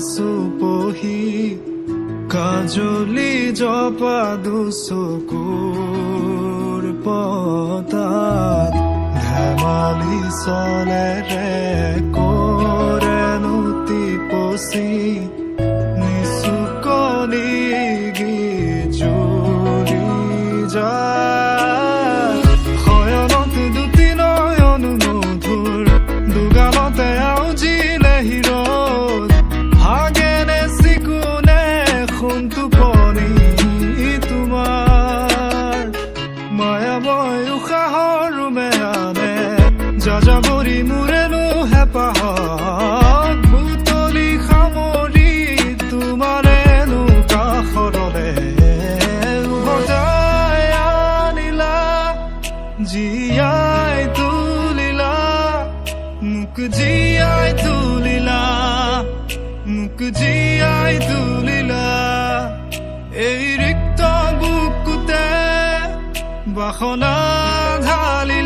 চুপহি কাজলি জপা দুচকুৰ পতাত ধেমালি চলেৰে কৰেনো টিপচি নিচুকনি জ্বলি যায় শয়নত দুটি নয়ন মধুৰ দুগালতে আউজিলে হিৰত হাগেনে চিকুনে সোণটোপনি তোমাৰ মায়াময় উশাহৰ মেয়ানে যাযাবৰী মোৰেনো হেঁপাহত বুটলি সামৰি তোমাৰেনো কাষৰলে উভতাই আনিলা জীয়াই তুলিলা মোক জীয়াই তুলিলা মোক জীয়াই তুলিলা এই ৰিক্ত বুকুতে বাসনা ঢালি